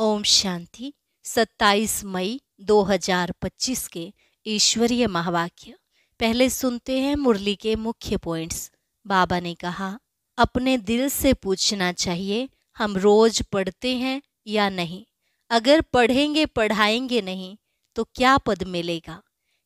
ओम शांति। 27 मई 2025 के ईश्वरीय महावाक्य। पहले सुनते हैं मुरली के मुख्य पॉइंट्स। बाबा ने कहा, अपने दिल से पूछना चाहिए हम रोज पढ़ते हैं या नहीं। अगर पढ़ेंगे पढ़ाएंगे नहीं तो क्या पद मिलेगा।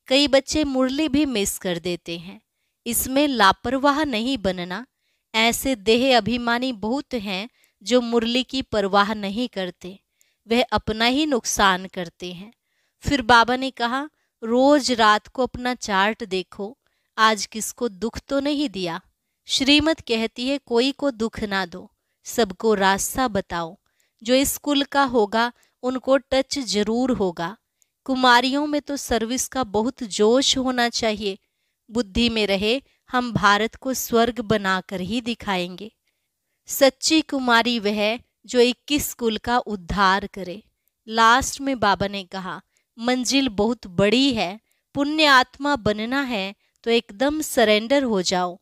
कई बच्चे मुरली भी मिस कर देते हैं। इसमें लापरवाह नहीं बनना। ऐसे देह अभिमानी बहुत हैं जो मुरली की परवाह नहीं करते, वह अपना ही नुकसान करते हैं। फिर बाबा ने कहा, रोज रात को अपना चार्ट देखो, आज किसको दुख तो नहीं दिया। श्रीमत कहती है कोई को दुख ना दो, सबको रास्ता बताओ। जो इस कुल का होगा उनको टच जरूर होगा। कुमारियों में तो सर्विस का बहुत जोश होना चाहिए। बुद्धि में रहे हम भारत को स्वर्ग बनाकर ही दिखाएंगे। सच्ची कुमारी वह जो 21 कुल का उद्धार करे। लास्ट में बाबा ने कहा, मंजिल बहुत बड़ी है, पुण्य आत्मा बनना है तो एकदम सरेंडर हो जाओ।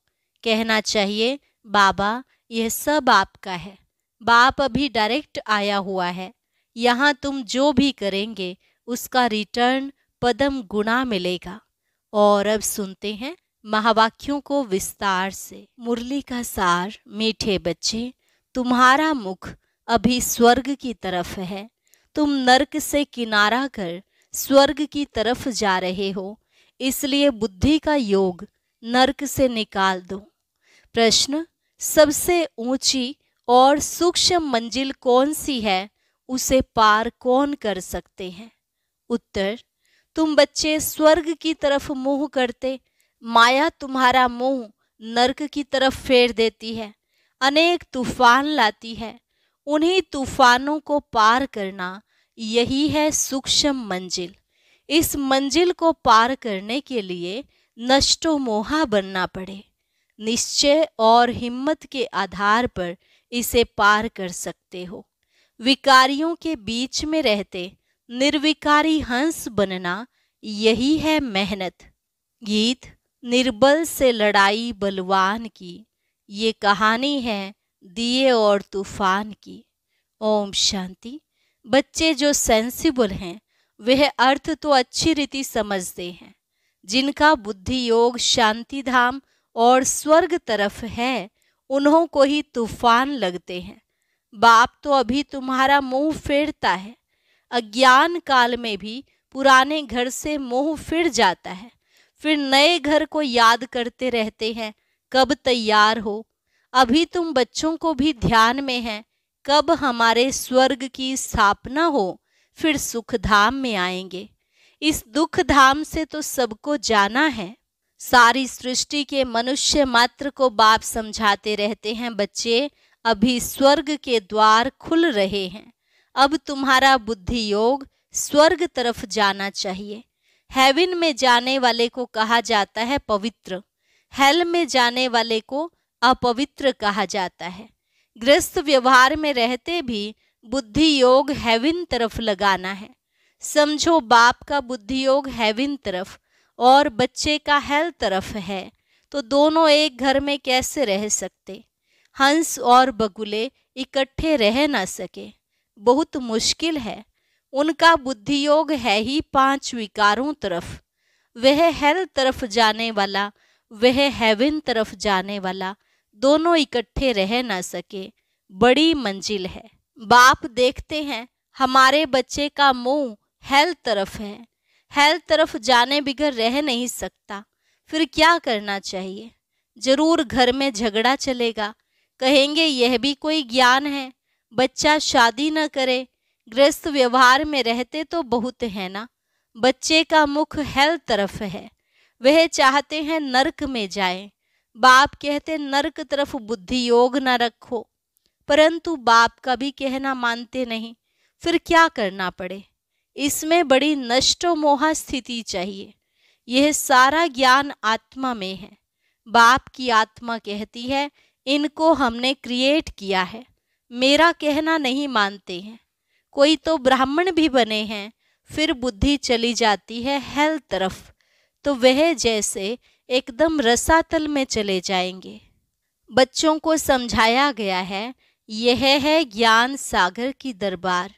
कहना चाहिए, बाबा यह सब आपका है। बाप अभी डायरेक्ट आया हुआ है। यहाँ तुम जो भी करेंगे उसका रिटर्न पदम गुना मिलेगा। और अब सुनते हैं महावाक्यों को विस्तार से। मुरली का सार। मीठे बच्चे, तुम्हारा मुख अभी स्वर्ग की तरफ है। तुम नरक से किनारा कर स्वर्ग की तरफ जा रहे हो, इसलिए बुद्धि का योग नरक से निकाल दो। प्रश्न, सबसे ऊंची और सूक्ष्म मंजिल कौन सी है, उसे पार कौन कर सकते हैं। उत्तर, तुम बच्चे स्वर्ग की तरफ मुंह करते, माया तुम्हारा मुंह नरक की तरफ फेर देती है, अनेक तूफान लाती है। उन्हीं तूफानों को पार करना यही है सूक्ष्म मंजिल। इस मंजिल को पार करने के लिए नष्टो मोहा बनना पड़े। निश्चय और हिम्मत के आधार पर इसे पार कर सकते हो। विकारियों के बीच में रहते निर्विकारी हंस बनना यही है मेहनत। गीत। निर्बल से लड़ाई बलवान की, ये कहानी है दिए और तूफान की। ओम शांति। बच्चे जो सेंसिबल हैं वह अर्थ तो अच्छी रीति समझते हैं। जिनका बुद्धि योग शांति धाम और स्वर्ग तरफ है उन्हों को ही तूफान लगते हैं। बाप तो अभी तुम्हारा मुंह फेरता है। अज्ञान काल में भी पुराने घर से मुंह फिर जाता है, फिर नए घर को याद करते रहते हैं कब तैयार हो। अभी तुम बच्चों को भी ध्यान में है कब हमारे स्वर्ग की स्थापना हो, फिर सुख धाम में आएंगे। इस दुख धाम से तो सबको जाना है। सारी सृष्टि के मनुष्य मात्र को बाप समझाते रहते हैं, बच्चे अभी स्वर्ग के द्वार खुल रहे हैं। अब तुम्हारा बुद्धि योग स्वर्ग तरफ जाना चाहिए। हेवन में जाने वाले को कहा जाता है पवित्र, हेल में जाने वाले को अपवित्र कहा जाता है। गृहस्थ व्यवहार में रहते भी बुद्धि योग हेवन तरफ लगाना है। समझो, बाप का बुद्धि योग हेवन तरफ और बच्चे का हेल तरफ है, तो दोनों एक घर में कैसे रह सकते। हंस और बगुले इकट्ठे रह ना सके, बहुत मुश्किल है। उनका बुद्धि योग है ही 5 विकारों तरफ। वह हेल तरफ जाने वाला, वह हेवन तरफ जाने वाला, दोनों इकट्ठे रह ना सके, बड़ी मंजिल है। बाप देखते हैं हमारे बच्चे का मुंह हेल तरफ है। हेल तरफ जाने बिगर रह नहीं सकता, फिर क्या करना चाहिए। जरूर घर में झगड़ा चलेगा। कहेंगे यह भी कोई ज्ञान है, बच्चा शादी न करे। गृहस्थ व्यवहार में रहते तो बहुत है ना। बच्चे का मुख हेल तरफ है, वह चाहते हैं नरक में जाए। बाप कहते नरक तरफ बुद्धि योग न रखो, परंतु बाप का भी कहना मानते नहीं। फिर क्या करना पड़े। इसमें बड़ी नष्टो मोहा स्थिति चाहिए। यह सारा ज्ञान आत्मा में है। बाप की आत्मा कहती है इनको हमने क्रिएट किया है, मेरा कहना नहीं मानते हैं। कोई तो ब्राह्मण भी बने हैं, फिर बुद्धि चली जाती है हेल तरफ, तो वह जैसे एकदम रसातल में चले जाएंगे। बच्चों को समझाया गया है यह है ज्ञान सागर की दरबार।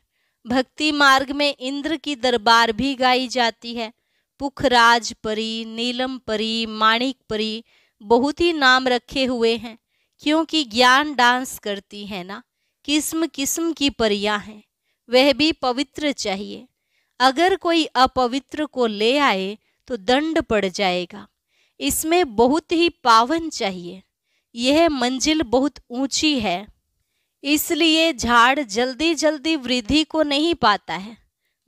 भक्ति मार्ग में इंद्र की दरबार भी गाई जाती है। पुखराज परी, नीलम परी, माणिक परी, बहुत ही नाम रखे हुए हैं, क्योंकि ज्ञान डांस करती है ना। किस्म किस्म की परियां हैं, वह भी पवित्र चाहिए। अगर कोई अपवित्र को ले आए तो दंड पड़ जाएगा। इसमें बहुत ही पावन चाहिए। यह मंजिल बहुत ऊंची है, इसलिए झाड़ जल्दी जल्दी वृद्धि को नहीं पाता है।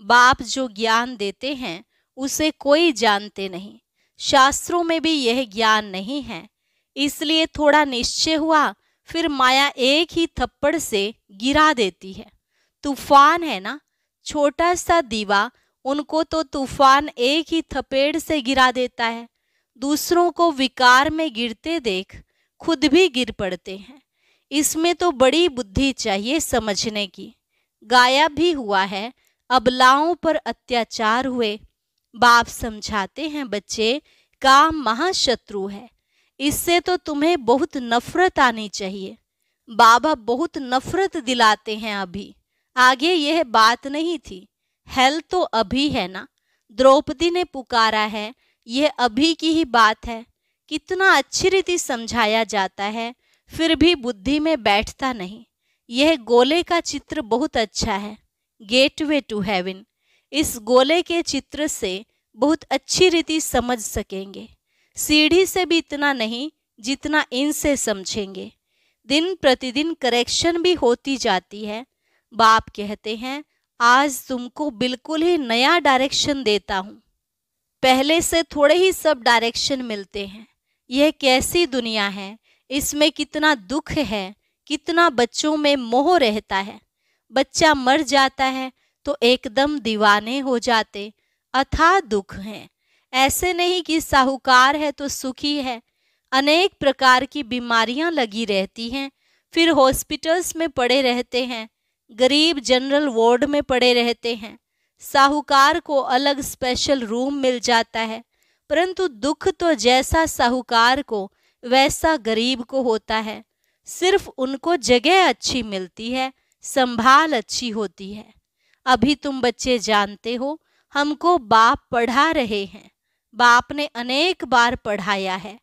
बाप जो ज्ञान देते हैं उसे कोई जानते नहीं। शास्त्रों में भी यह ज्ञान नहीं है, इसलिए थोड़ा निश्चय हुआ, फिर माया एक ही थप्पड़ से गिरा देती है। तूफान है ना, छोटा सा दीवा, उनको तो तूफान एक ही थपेड़ से गिरा देता है। दूसरों को विकार में गिरते देख खुद भी गिर पड़ते हैं। इसमें तो बड़ी बुद्धि चाहिए समझने की। गाया भी हुआ है, अबलाओं पर अत्याचार हुए। बाप समझाते हैं, बच्चे, काम महाशत्रु है, इससे तो तुम्हें बहुत नफरत आनी चाहिए। बाबा बहुत नफरत दिलाते हैं अभी, आगे यह बात नहीं थी। हेल तो अभी है ना। द्रौपदी ने पुकारा है, यह अभी की ही बात है। कितना अच्छी रीति समझाया जाता है, फिर भी बुद्धि में बैठता नहीं। यह गोले का चित्र बहुत अच्छा है, गेटवे टू हेवन। इस गोले के चित्र से बहुत अच्छी रीति समझ सकेंगे। सीढ़ी से भी इतना नहीं जितना इनसे समझेंगे। दिन प्रतिदिन करेक्शन भी होती जाती है। बाप कहते हैं, आज तुमको बिल्कुल ही नया डायरेक्शन देता हूँ। पहले से थोड़े ही सब डायरेक्शन मिलते हैं। यह कैसी दुनिया है, इसमें कितना दुख है, कितना बच्चों में मोह रहता है। बच्चा मर जाता है तो एकदम दीवाने हो जाते, अथाह दुख है। ऐसे नहीं कि साहूकार है तो सुखी है। अनेक प्रकार की बीमारियां लगी रहती हैं, फिर हॉस्पिटल्स में पड़े रहते हैं, गरीब जनरल वार्ड में पड़े रहते हैं। साहूकार को अलग स्पेशल रूम मिल जाता है, परंतु दुख तो जैसा साहूकार को वैसा गरीब को होता है। सिर्फ उनको जगह अच्छी मिलती है, संभाल अच्छी होती है। अभी तुम बच्चे जानते हो, हमको बाप पढ़ा रहे हैं। बाप ने अनेक बार पढ़ाया है।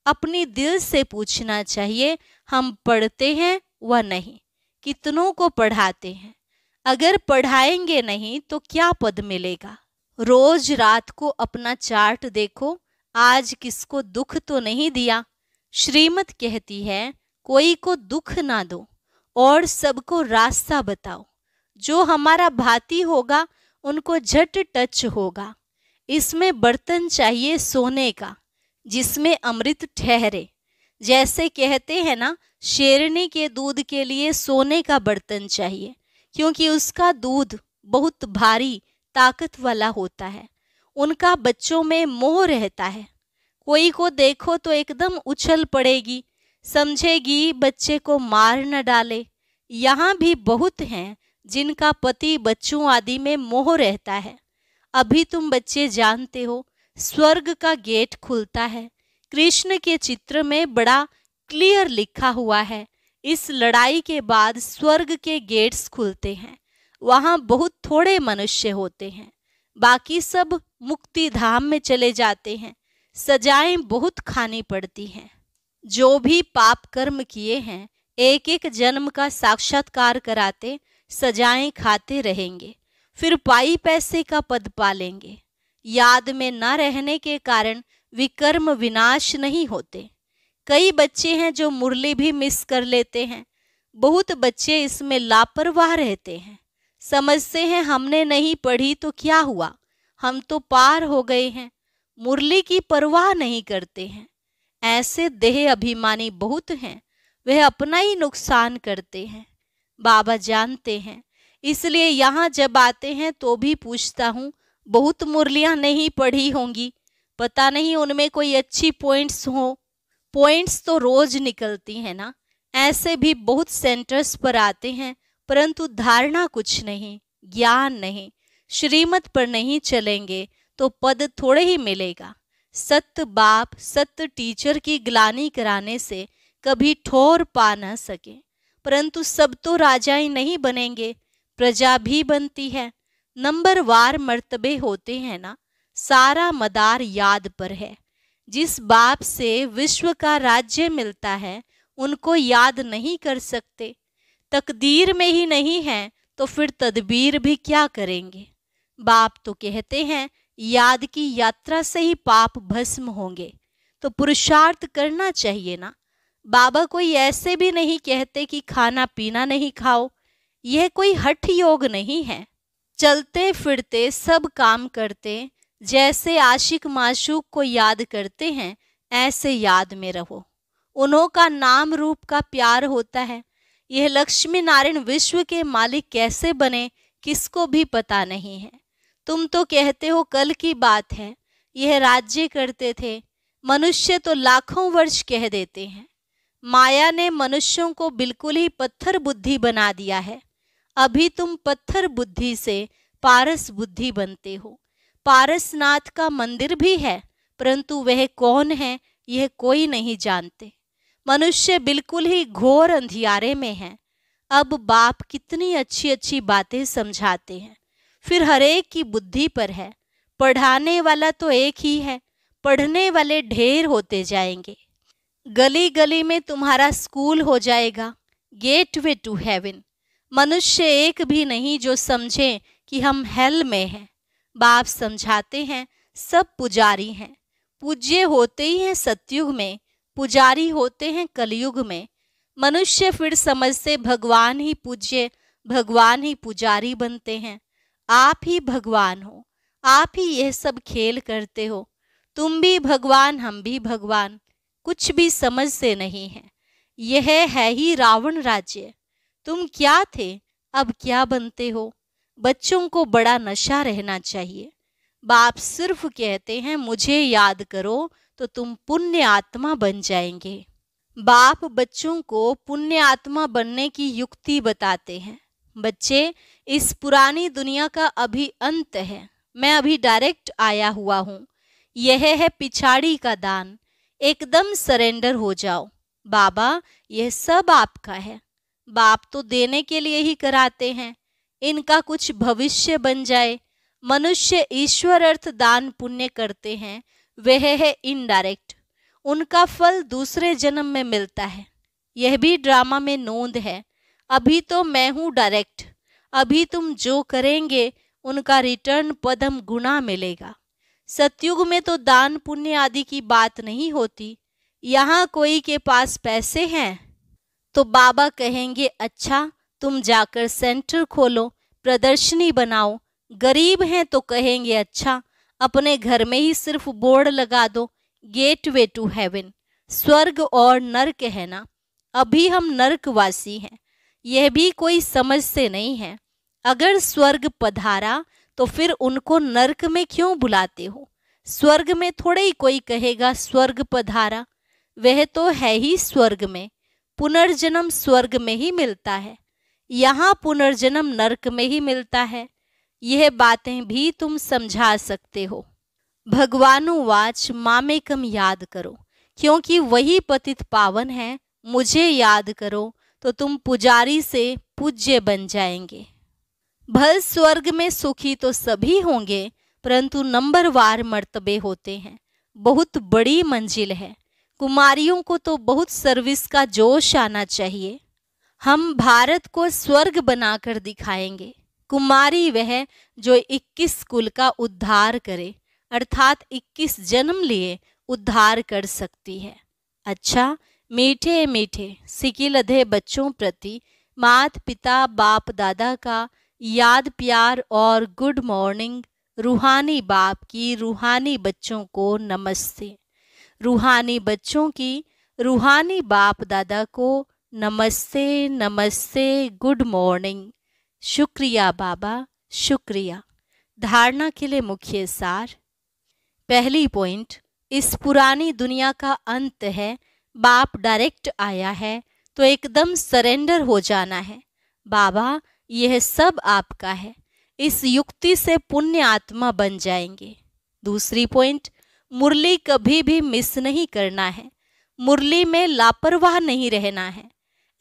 अपनी दिल से पूछना चाहिए, हम पढ़ते हैं व नहीं, कितनों को पढ़ाते हैं। अगर पढ़ाएंगे नहीं तो क्या पद मिलेगा। रोज रात को अपना चार्ट देखो, आज किसको दुख तो नहीं दिया। श्रीमत कहती है, कोई को दुख ना दो और सबको रास्ता बताओ। जो हमारा भाती होगा उनको झट टच होगा। इसमें बर्तन चाहिए सोने का, जिसमें अमृत ठहरे। जैसे कहते हैं ना, शेरनी के दूध के लिए सोने का बर्तन चाहिए, क्योंकि उसका दूध बहुत भारी ताकत वाला होता है। उनका बच्चों में मोह रहता है। कोई को देखो तो एकदम उछल पड़ेगी, समझेगी बच्चे को मार न डाले। यहाँ भी बहुत हैं जिनका पति बच्चों आदि में मोह रहता है। अभी तुम बच्चे जानते हो, स्वर्ग का गेट खुलता है। कृष्ण के चित्र में बड़ा क्लियर लिखा हुआ है, इस लड़ाई के बाद स्वर्ग के गेट्स खुलते हैं। वहाँ बहुत थोड़े मनुष्य होते हैं, बाकी सब मुक्ति धाम में चले जाते हैं। सजाएं बहुत खानी पड़ती हैं। जो भी पाप कर्म किए हैं, एक एक जन्म का साक्षात्कार कराते सजाएं खाते रहेंगे, फिर पाई पैसे का पद पालेंगे। याद में न रहने के कारण विकर्म विनाश नहीं होते। कई बच्चे हैं जो मुरली भी मिस कर लेते हैं। बहुत बच्चे इसमें लापरवाह रहते हैं, समझते हैं हमने नहीं पढ़ी तो क्या हुआ, हम तो पार हो गए हैं। मुरली की परवाह नहीं करते हैं। ऐसे देह अभिमानी बहुत हैं, वह अपना ही नुकसान करते हैं। बाबा जानते हैं, इसलिए यहाँ जब आते हैं तो भी पूछता हूँ, बहुत मुरलियाँ नहीं पढ़ी होंगी, पता नहीं उनमें कोई अच्छी पॉइंट्स हो। पॉइंट्स तो रोज निकलती हैं ना। ऐसे भी बहुत सेंटर्स पर आते हैं, परंतु धारणा कुछ नहीं, ज्ञान नहीं। श्रीमत पर नहीं चलेंगे तो पद थोड़े ही मिलेगा। सत्य बाप सत्य टीचर की ग्लानि कराने से कभी ठोर पा न सके, परंतु सब तो राजाएं नहीं बनेंगे। प्रजा भी बनती है। नंबरवार मर्तबे होते हैं ना, सारा मदार याद पर है। जिस बाप से विश्व का राज्य मिलता है उनको याद नहीं कर सकते। तकदीर में ही नहीं है तो फिर तदबीर भी क्या करेंगे। बाप तो कहते हैं याद की यात्रा से ही पाप भस्म होंगे, तो पुरुषार्थ करना चाहिए ना। बाबा कोई ऐसे भी नहीं कहते कि खाना पीना नहीं खाओ, यह कोई हठ योग नहीं है। चलते फिरते सब काम करते, जैसे आशिक माशूक को याद करते हैं ऐसे याद में रहो। उन्हों का नाम रूप का प्यार होता है। यह लक्ष्मी नारायण विश्व के मालिक कैसे बने किसको भी पता नहीं है। तुम तो कहते हो कल की बात है, यह राज्य करते थे। मनुष्य तो लाखों वर्ष कह देते हैं। माया ने मनुष्यों को बिल्कुल ही पत्थर बुद्धि बना दिया है। अभी तुम पत्थर बुद्धि से पारस बुद्धि बनते हो। पारसनाथ का मंदिर भी है, परंतु वह कौन है यह कोई नहीं जानते। मनुष्य बिल्कुल ही घोर अंधियारे में है। अब बाप कितनी अच्छी अच्छी बातें समझाते हैं, फिर हरेक की बुद्धि पर है। पढ़ाने वाला तो एक ही है, पढ़ने वाले ढेर होते जाएंगे। गली गली में तुम्हारा स्कूल हो जाएगा, गेटवे टू हेवन। मनुष्य एक भी नहीं जो समझे कि हम हेल में हैं। बाप समझाते हैं सब पुजारी हैं। पूज्य होते ही हैं सतयुग में, पुजारी होते हैं कलयुग में। मनुष्य फिर समझते भगवान ही पूज्य, भगवान ही पुजारी बनते हैं। आप ही भगवान हो, आप ही यह सब खेल करते हो। तुम भी भगवान, हम भी भगवान, कुछ भी समझते नहीं है। यह है ही रावण राज्य। तुम क्या थे, अब क्या बनते हो। बच्चों को बड़ा नशा रहना चाहिए। बाप सिर्फ कहते हैं मुझे याद करो तो तुम पुण्य आत्मा बन जाएंगे। बाप बच्चों को पुण्य आत्मा बनने की युक्ति बताते हैं। बच्चे, इस पुरानी दुनिया का अभी अंत है। मैं अभी डायरेक्ट आया हुआ हूँ। यह है पिछाड़ी का दान। एकदम सरेंडर हो जाओ। बाबा, यह सब आपका है। बाप तो देने के लिए ही कराते हैं, इनका कुछ भविष्य बन जाए। मनुष्य ईश्वर अर्थ दान पुण्य करते हैं, वह है इनडायरेक्ट। उनका फल दूसरे जन्म में मिलता है। यह भी ड्रामा में नोंद है। अभी तो मैं हूँ डायरेक्ट। अभी तुम जो करेंगे उनका रिटर्न पदम गुना मिलेगा। सतयुग में तो दान पुण्य आदि की बात नहीं होती। यहाँ कोई के पास पैसे हैं तो बाबा कहेंगे अच्छा तुम जाकर सेंटर खोलो, प्रदर्शनी बनाओ। गरीब हैं तो कहेंगे अच्छा अपने घर में ही सिर्फ बोर्ड लगा दो, गेटवे टू हेवन। स्वर्ग और नर्क है ना, अभी हम नर्कवासी हैं। यह भी कोई समझते नहीं है। अगर स्वर्ग पधारा तो फिर उनको नर्क में क्यों बुलाते हो। स्वर्ग में थोड़े ही कोई कहेगा स्वर्ग पधारा, वह तो है ही स्वर्ग में। पुनर्जन्म स्वर्ग में ही मिलता है, यहाँ पुनर्जन्म नर्क में ही मिलता है। यह बातें भी तुम समझा सकते हो। भगवानुवाच मामेकम याद करो, क्योंकि वही पतित पावन है। मुझे याद करो तो तुम पुजारी से पूज्य बन जाएंगे। भल स्वर्ग में सुखी तो सभी होंगे, परंतु नंबरवार मर्तबे होते हैं। बहुत बड़ी मंजिल है। कुमारियों को तो बहुत सर्विस का जोश आना चाहिए। हम भारत को स्वर्ग बनाकर दिखाएंगे। कुमारी वह जो 21 कुल का उद्धार करे, अर्थात 21 जन्म लिए उद्धार कर सकती है। अच्छा, मीठे मीठे सिकिलधे बच्चों प्रति माता पिता बाप दादा का याद प्यार और गुड मॉर्निंग। रूहानी बाप की रूहानी बच्चों को नमस्ते। रूहानी बच्चों की रूहानी बाप दादा को नमस्ते नमस्ते, गुड मॉर्निंग। शुक्रिया बाबा, शुक्रिया। धारणा के लिए मुख्य सार। पहली पॉइंट, इस पुरानी दुनिया का अंत है। बाप डायरेक्ट आया है तो एकदम सरेंडर हो जाना है। बाबा, यह सब आपका है। इस युक्ति से पुण्य आत्मा बन जाएंगे। दूसरी पॉइंट, मुरली कभी भी मिस नहीं करना है। मुरली में लापरवाह नहीं रहना है।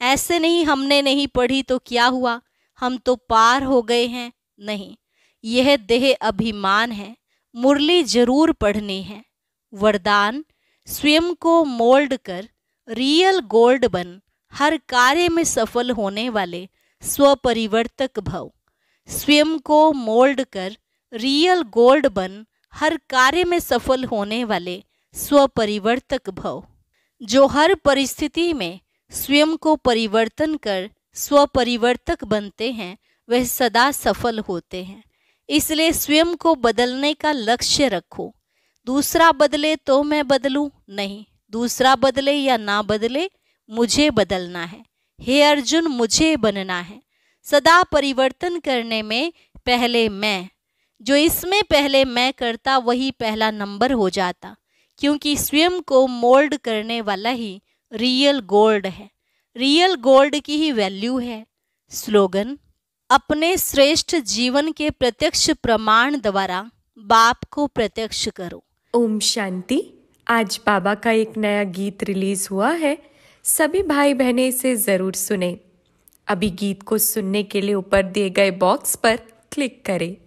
ऐसे नहीं हमने नहीं पढ़ी तो क्या हुआ, हम तो पार हो गए हैं। नहीं, यह देह अभिमान है, मुरली जरूर पढ़नी है। वरदान, स्वयं को मोल्ड कर रियल गोल्ड बन, हर कार्य में सफल होने वाले स्वपरिवर्तक भव। स्वयं को मोल्ड कर रियल गोल्ड बन, हर कार्य में सफल होने वाले स्वपरिवर्तक भव। जो हर परिस्थिति में स्वयं को परिवर्तन कर स्वपरिवर्तक बनते हैं, वह सदा सफल होते हैं। इसलिए स्वयं को बदलने का लक्ष्य रखो। दूसरा बदले तो मैं बदलूं? नहीं, दूसरा बदले या ना बदले, मुझे बदलना है। हे अर्जुन, मुझे बनना है। सदा परिवर्तन करने में पहले मैं, जो इसमें पहले मैं करता वही पहला नंबर हो जाता, क्योंकि स्वयं को मोल्ड करने वाला ही रियल गोल्ड है। रियल गोल्ड की ही वैल्यू है। स्लोगन, अपने श्रेष्ठ जीवन के प्रत्यक्ष प्रमाण द्वारा बाप को प्रत्यक्ष करो। ओम शांति। आज बाबा का एक नया गीत रिलीज हुआ है, सभी भाई बहनें इसे जरूर सुने। अभी गीत को सुनने के लिए ऊपर दिए गए बॉक्स पर क्लिक करें।